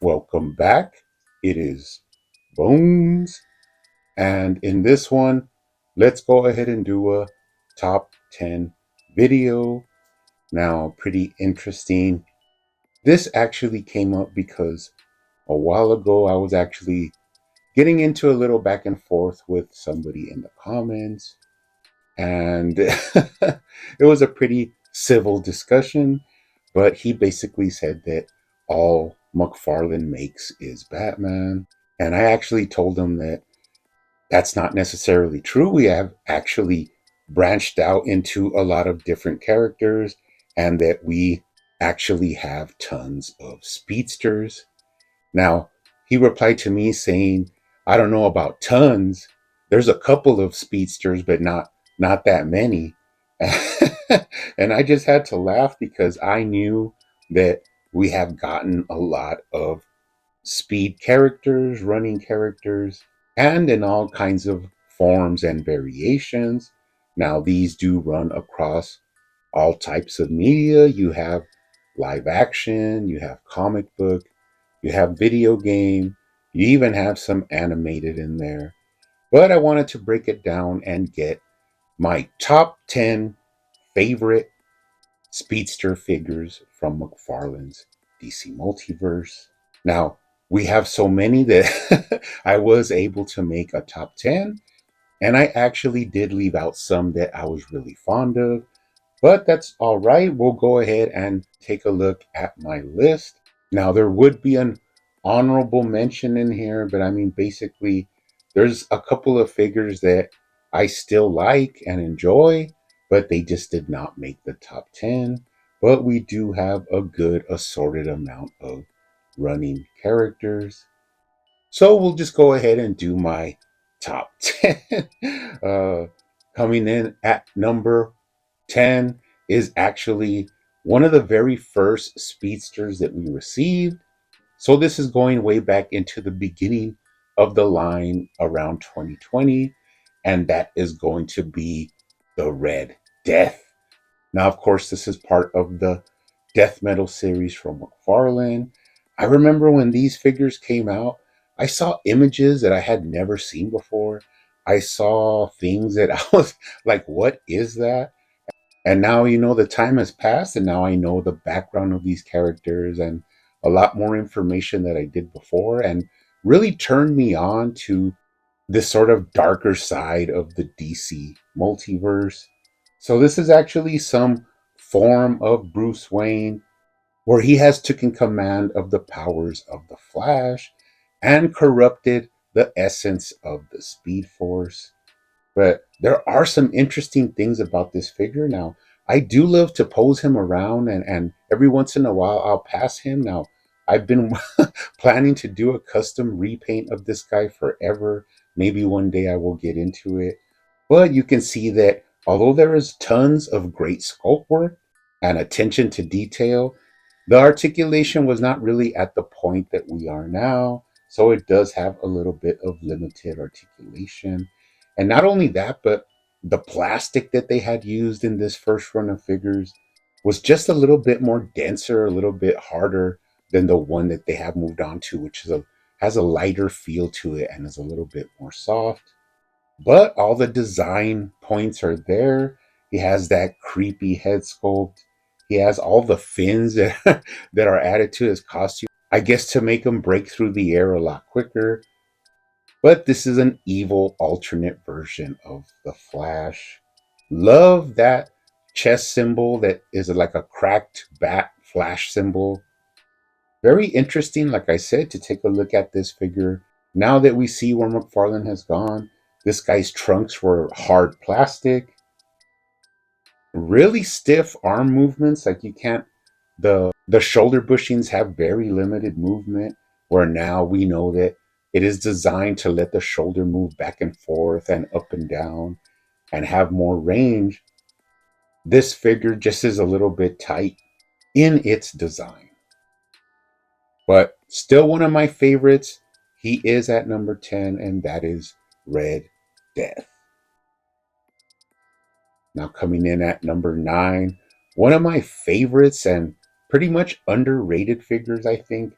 Welcome back. It is Bones. And in this one, let's go ahead and do a top 10 video. Now, pretty interesting. This actually came up because a while ago I was actually getting into a little back and forth with somebody in the comments. And it was a pretty civil discussion, but he basically said that all McFarlane makes is Batman. And I actually told him that that's not necessarily true. We have actually branched out into a lot of different characters, and that we actually have tons of speedsters. Now, he replied to me saying, I don't know about tons. There's a couple of speedsters, but not that many. And I just had to laugh because I knew that we have gotten a lot of speed characters, running characters, and in all kinds of forms and variations. Now, these do run across all types of media. You have live action, you have comic book, you have video game, you even have some animated in there. But I wanted to break it down and get my top 10 favorite speedster figures from McFarlane's DC Multiverse. Now, we have so many that I was able to make a top 10, and I actually did leave out some that I was really fond of, but that's all right. We'll go ahead and take a look at my list. Now, there would be an honorable mention in here, but I mean, basically, there's a couple of figures that I still like and enjoy, but they just did not make the top 10. But we do have a good assorted amount of running characters. So we'll just go ahead and do my top 10. uh, Coming in at number 10 is actually one of the very first speedsters that we received. So this is going way back into the beginning of the line around 2020, and that is going to be the Red Death. Now, of course, this is part of the death metal series from McFarlane. I remember when these figures came out, I saw images that I had never seen before. I saw things that I was like, what is that? And now, the time has passed, and now I know the background of these characters and a lot more information that I did before, and really turned me on to this sort of darker side of the DC multiverse. So this is actually some form of Bruce Wayne where he has taken command of the powers of the Flash and corrupted the essence of the Speed Force. But there are some interesting things about this figure. Now, I do love to pose him around, and every once in a while I'll pass him. Now, I've been planning to do a custom repaint of this guy forever. Maybe one day I will get into it. But you can see that although there is tons of great sculpt work and attention to detail, the articulation was not really at the point that we are now. So it does have a little bit of limited articulation. And not only that, but the plastic that they had used in this first run of figures was just a little bit more denser, a little bit harder than the one that they have moved on to, which has a lighter feel to it and is a little bit more soft. But all the design points are there. He has that creepy head sculpt. He has all the fins that, that are added to his costume, I guess to make him break through the air a lot quicker. But this is an evil alternate version of the Flash. Love that chest symbol that is like a cracked bat Flash symbol. Very interesting, like I said, to take a look at this figure. Now that we see where McFarlane has gone, this guy's trunks were hard plastic. Really stiff arm movements, like you can't, the shoulder bushings have very limited movement, where now we know that it is designed to let the shoulder move back and forth and up and down and have more range. This figure just is a little bit tight in its design, but still one of my favorites. He is at number 10, and that is Red Death. Now, coming in at number 9, one of my favorites and pretty much underrated figures, I think.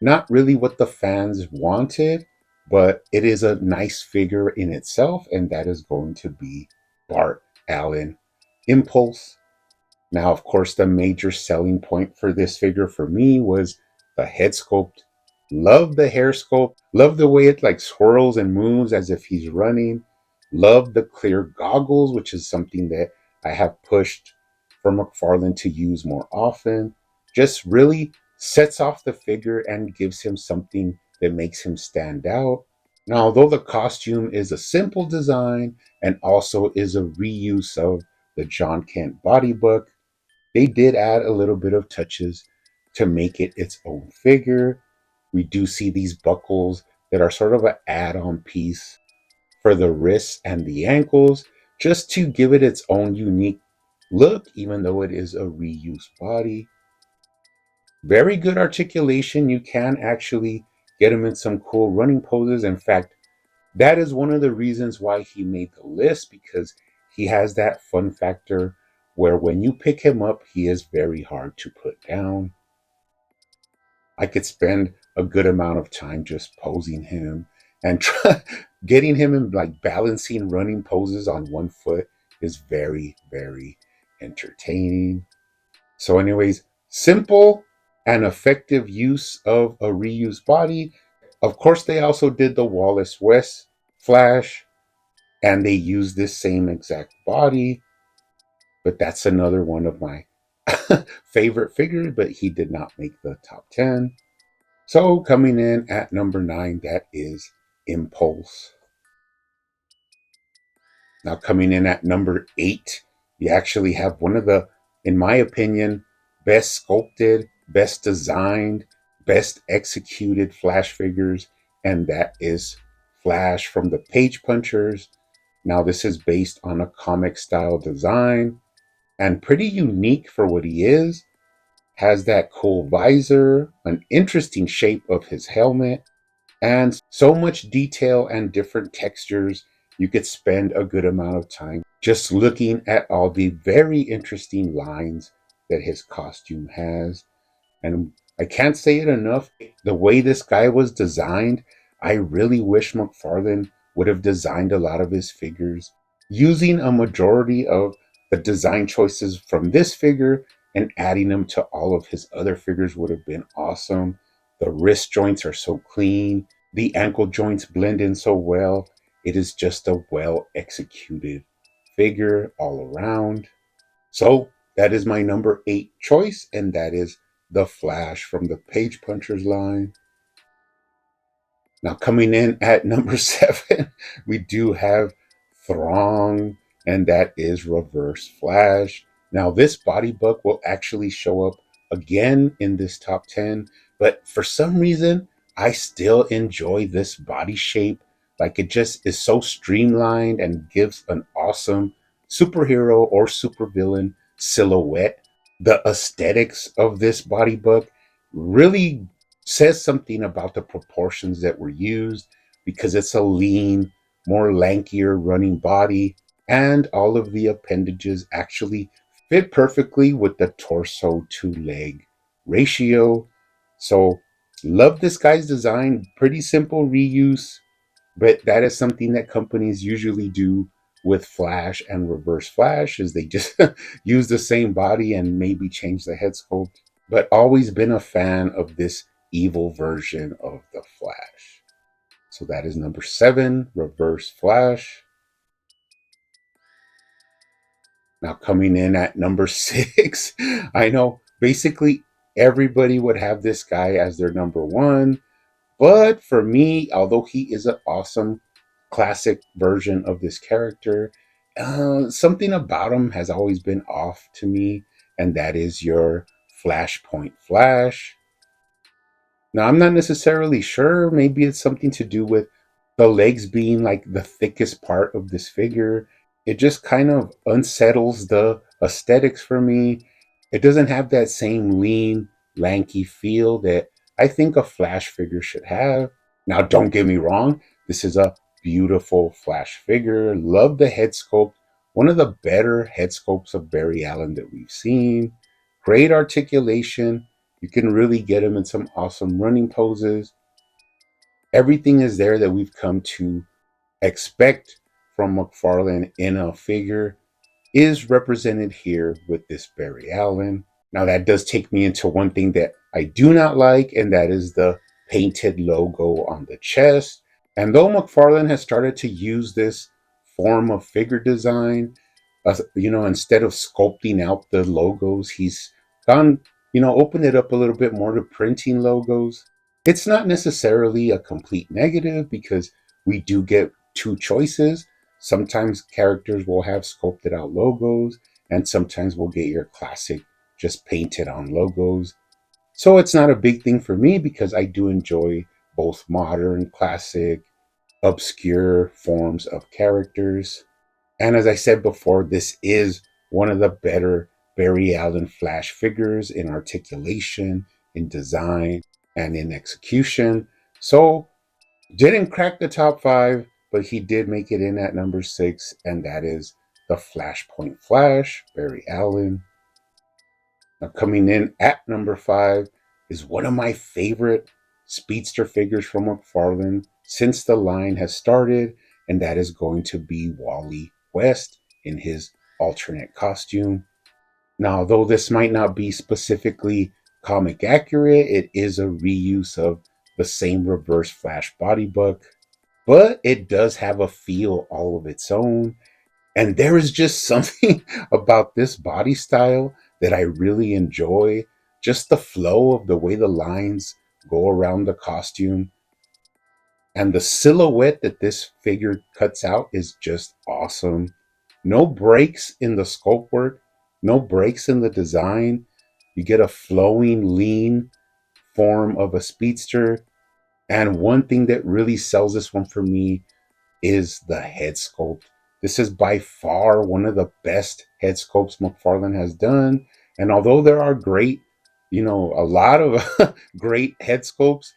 Not really what the fans wanted, but it is a nice figure in itself, and that is going to be Bart Allen Impulse. Now, of course, the major selling point for this figure for me was the head sculpt. Love the hair sculpt. Love the way it like swirls and moves as if he's running. Love the clear goggles, which is something that I have pushed for McFarlane to use more often. Just really sets off the figure and gives him something that makes him stand out. Now, although the costume is a simple design and also is a reuse of the John Kent body book, they did add a little bit of touches to make it its own figure. We do see these buckles that are sort of an add on piece for the wrists and the ankles, just to give it its own unique look, even though it is a reused body. Very good articulation. You can actually get him in some cool running poses. In fact, that is one of the reasons why he made the list, because he has that fun factor where when you pick him up, he is very hard to put down. I could spend a good amount of time just posing him and getting him in like balancing running poses on one foot is very, very entertaining. So, anyways, simple and effective use of a reused body. Of course, they also did the Wallace West Flash, and they use this same exact body, but that's another one of my favorite figures, but he did not make the top 10. So coming in at number 9, that is Impulse. Now coming in at number 8, you actually have one of the, in my opinion, best sculpted, best designed, best executed Flash figures, and that is Flash from the Page Punchers. Now this is based on a comic style design and pretty unique for what he is. Has that cool visor, an interesting shape of his helmet, and so much detail and different textures. You could spend a good amount of time just looking at all the very interesting lines that his costume has. And I can't say it enough. The way this guy was designed, I really wish McFarlane would have designed a lot of his figures using a majority of the design choices from this figure and adding them to all of his other figures would have been awesome. The wrist joints are so clean, the ankle joints blend in so well. It is just a well executed figure all around. So that is my number 8 choice, and that is the Flash from the Page Punchers line. Now, coming in at number 7, we do have Throng, and that is Reverse Flash. Now, this body book will actually show up again in this top 10, but for some reason, I still enjoy this body shape. Like it just is so streamlined and gives an awesome superhero or supervillain silhouette. The aesthetics of this body book really says something about the proportions that were used, because it's a lean, more lankier running body, and all of the appendages actually fit perfectly with the torso to leg ratio. So, love this guy's design. Pretty simple reuse, but that is something that companies usually do with Flash and Reverse Flash, is they just use the same body and maybe change the head sculpt. But always been a fan of this evil version of the Flash. So that is number 7, Reverse Flash. Now coming in at number 6, I know basically everybody would have this guy as their number 1. But for me, although he is an awesome classic version of this character, something about him has always been off to me, and that is your Flashpoint Flash. Now, I'm not necessarily sure. Maybe it's something to do with the legs being like the thickest part of this figure. It just kind of unsettles the aesthetics for me. It doesn't have that same lean, lanky feel that I think a Flash figure should have. Now, don't get me wrong, this is a beautiful Flash figure. Love the head sculpt. One of the better head sculpts of Barry Allen that we've seen. Great articulation, You can really get him in some awesome running poses. Everything is there that we've come to expect from McFarlane in a figure is represented here with this Barry Allen. Now, that does take me into one thing that I do not like, and that is the painted logo on the chest. And though McFarlane has started to use this form of figure design, instead of sculpting out the logos, he's gone, opened it up a little bit more to printing logos. It's not necessarily a complete negative because we do get two choices. Sometimes characters will have sculpted out logos, and sometimes we'll get your classic just painted on logos. So it's not a big thing for me because I do enjoy both modern, classic, obscure forms of characters. And as I said before, this is one of the better Barry Allen Flash figures in articulation, in design, and in execution. So didn't crack the top 5, but he did make it in at number 6, and that is the Flashpoint Flash, Barry Allen. Now, coming in at number 5 is one of my favorite speedster figures from McFarlane since the line has started, and that is going to be Wally West in his alternate costume. Now, though this might not be specifically comic accurate, it is a reuse of the same Reverse Flash body book, but it does have a feel all of its own. And there is just something about this body style that I really enjoy. Just the flow of the way the lines go around the costume. And the silhouette that this figure cuts out is just awesome. No breaks in the sculpt work, no breaks in the design. You get a flowing, lean form of a speedster. And one thing that really sells this one for me is the head sculpt. This is by far one of the best head sculpts McFarlane has done. And although there are a lot of great head sculpts,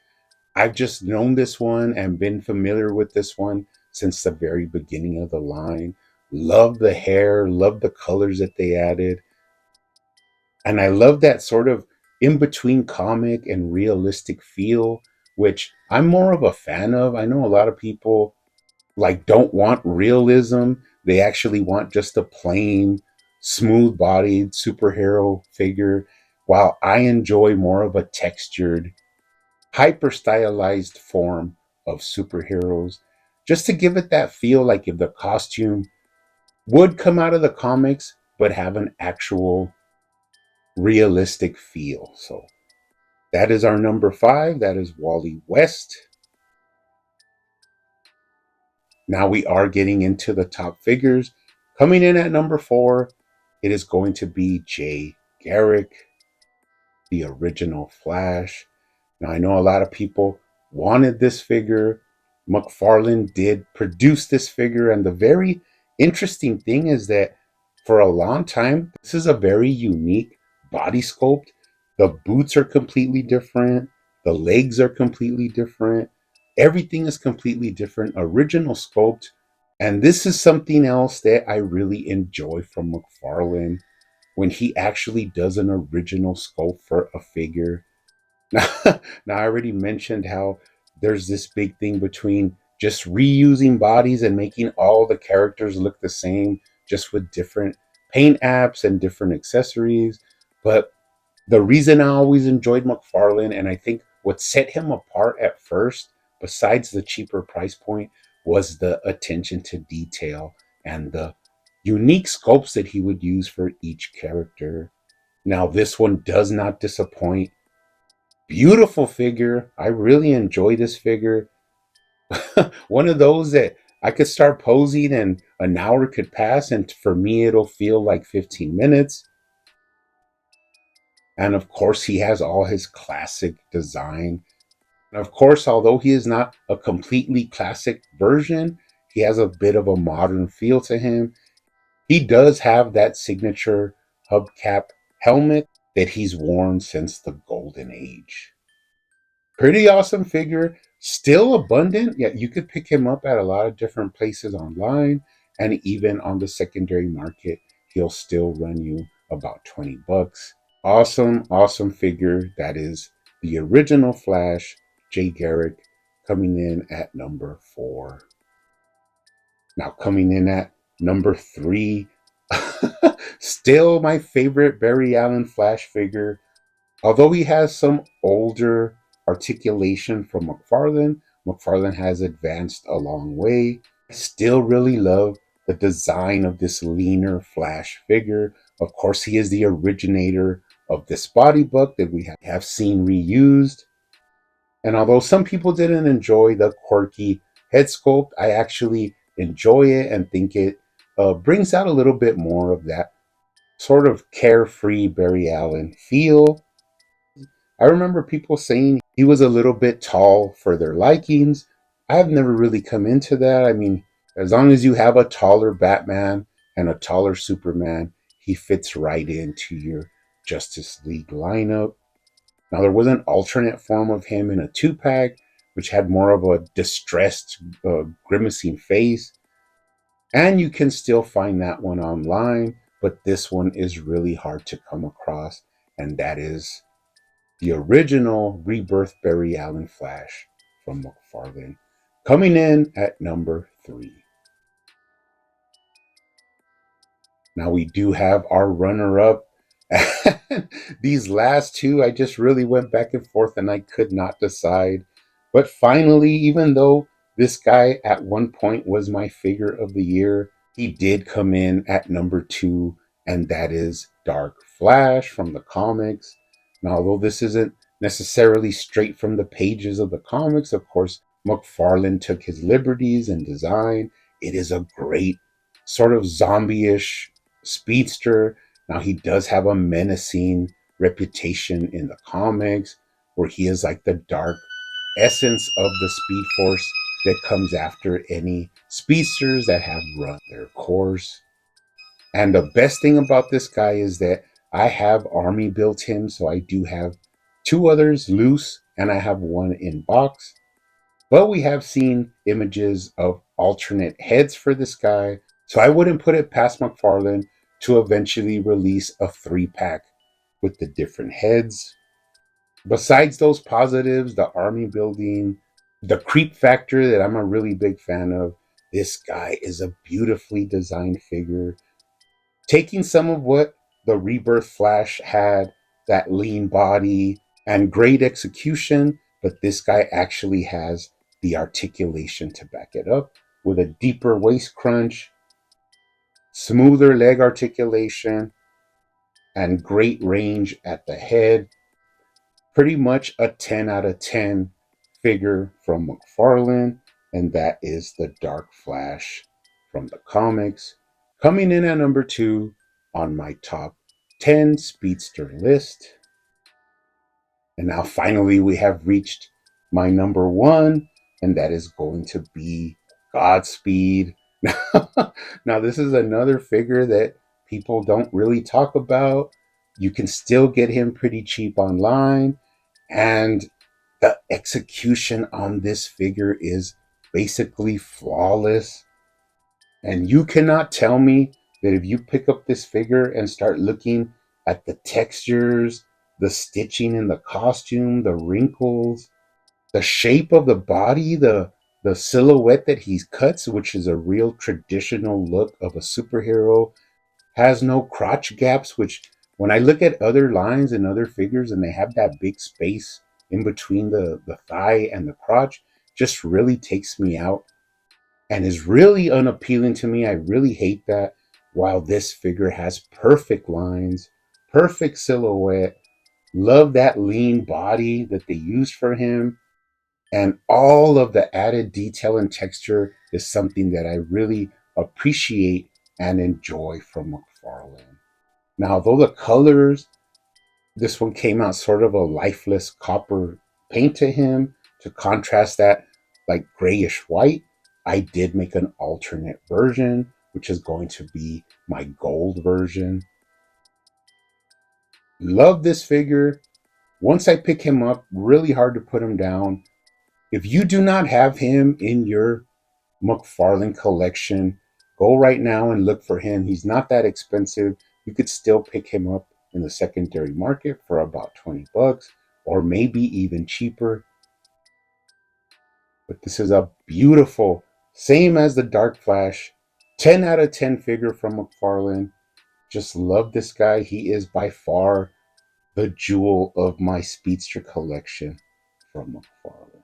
I've just known this one and been familiar with this one since the very beginning of the line. Love the hair, love the colors that they added. And I love that sort of in between comic and realistic feel, which I'm more of a fan of. I know a lot of people don't want realism. They actually want just a plain, smooth bodied superhero figure, while I enjoy more of a textured, hyper stylized form of superheroes, just to give it that feel like if the costume would come out of the comics but have an actual realistic feel. So that is our number 5. That is Wally West. Now we are getting into the top figures. Coming in at number 4, it is going to be Jay Garrick, the original Flash. Now I know a lot of people wanted this figure. McFarlane did produce this figure, and the very interesting thing is that for a long time, this is a very unique body sculpt. The boots are completely different, the legs are completely different, everything is completely different, original sculpt. And this is something else that I really enjoy from McFarlane when he actually does an original sculpt for a figure. Now, I already mentioned how there's this big thing between just reusing bodies and making all the characters look the same, just with different paint apps and different accessories. But the reason I always enjoyed McFarlane, and I think what set him apart at first, besides the cheaper price point, was the attention to detail and the unique sculpts that he would use for each character. Now, this one does not disappoint. Beautiful figure. I really enjoy this figure. One of those that I could start posing and an hour could pass, and for me, it'll feel like 15 minutes. And of course, he has all his classic design. And of course, although he is not a completely classic version, he has a bit of a modern feel to him. He does have that signature hubcap helmet that he's worn since the golden age. Pretty awesome figure, still abundant. Yeah, you could pick him up at a lot of different places online, and even on the secondary market, he'll still run you about $20. Awesome, awesome figure. That is the original Flash, Jay Garrick, coming in at number 4. Now coming in at number 3, still my favorite Barry Allen Flash figure. Although he has some older articulation from McFarlane, McFarlane has advanced a long way. I still really love the design of this leaner Flash figure. Of course, he is the originator of this body book that we have seen reused. And although some people didn't enjoy the quirky head sculpt, I actually enjoy it and think it brings out a little bit more of that sort of carefree Barry Allen feel. I remember people saying he was a little bit tall for their likings. I've never really come into that. I mean, as long as you have a taller Batman and a taller Superman, he fits right into your Justice League lineup. Now, there was an alternate form of him in a 2-pack, which had more of a distressed, grimacing face. And you can still find that one online, but this one is really hard to come across. And that is the original Rebirth Barry Allen Flash from McFarlane, coming in at number 3. Now we do have our runner-up. These last two, I just really went back and forth and I could not decide. But finally, even though this guy at one point was my figure of the year, he did come in at number 2, and that is Dark Flash from the comics. Now, although this isn't necessarily straight from the pages of the comics, of course, McFarlane took his liberties in design. It is a great sort of zombie-ish speedster. Now, he does have a menacing reputation in the comics, where he is like the dark essence of the Speed Force that comes after any speedsters that have run their course. And the best thing about this guy is that I have army built him, so I do have 2 others loose, and I have 1 in box. But we have seen images of alternate heads for this guy, so I wouldn't put it past McFarlane to eventually release a 3-pack with the different heads. Besides those positives, the army building, the creep factor that I'm a really big fan of, this guy is a beautifully designed figure. Taking some of what the Rebirth Flash had, that lean body and great execution, but this guy actually has the articulation to back it up with a deeper waist crunch, smoother leg articulation, and great range at the head. Pretty much a 10 out of 10 figure from McFarlane, and that is the Dark Flash from the comics, coming in at number 2 on my top 10 speedster list. And now finally we have reached my number 1, and that is going to be Godspeed. Now this is another figure that people don't really talk about. You can still get him pretty cheap online, and the execution on this figure is basically flawless. And you cannot tell me that if you pick up this figure and start looking at the textures, the stitching in the costume, the wrinkles, the shape of the body, the silhouette that he cuts, which is a real traditional look of a superhero, has no crotch gaps, which when I look at other lines and other figures and they have that big space in between the thigh and the crotch, just really takes me out and is really unappealing to me. I really hate that. While this figure has perfect lines, perfect silhouette, love that lean body that they used for him, and all of the added detail and texture is something that I really appreciate and enjoy from McFarlane. Now, though the colors, this one came out sort of a lifeless copper paint to him to contrast that like grayish white, I did make an alternate version, which is going to be my gold version. Love this figure. Once I pick him up, really hard to put him down. If you do not have him in your McFarlane collection, go right now and look for him. He's not that expensive. You could still pick him up in the secondary market for about 20 bucks or maybe even cheaper. But this is a beautiful, same as the Dark Flash, 10 out of 10 figure from McFarlane. Just love this guy. He is by far the jewel of my Speedster collection from McFarlane.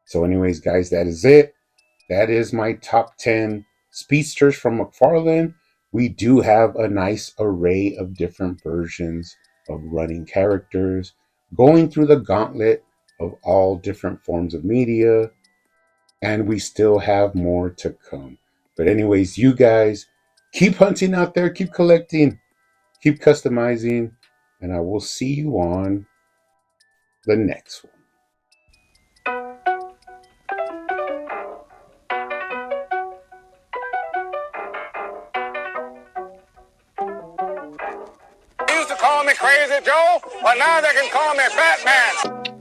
So anyways, guys, that is it. That is my top 10 Speedsters from McFarlane. We do have a nice array of different versions of running characters, going through the gauntlet of all different forms of media, and we still have more to come. But anyways, you guys keep hunting out there, keep collecting, keep customizing, and I will see you on the next one. They used to call me Crazy Joe, but now they can call me Batman.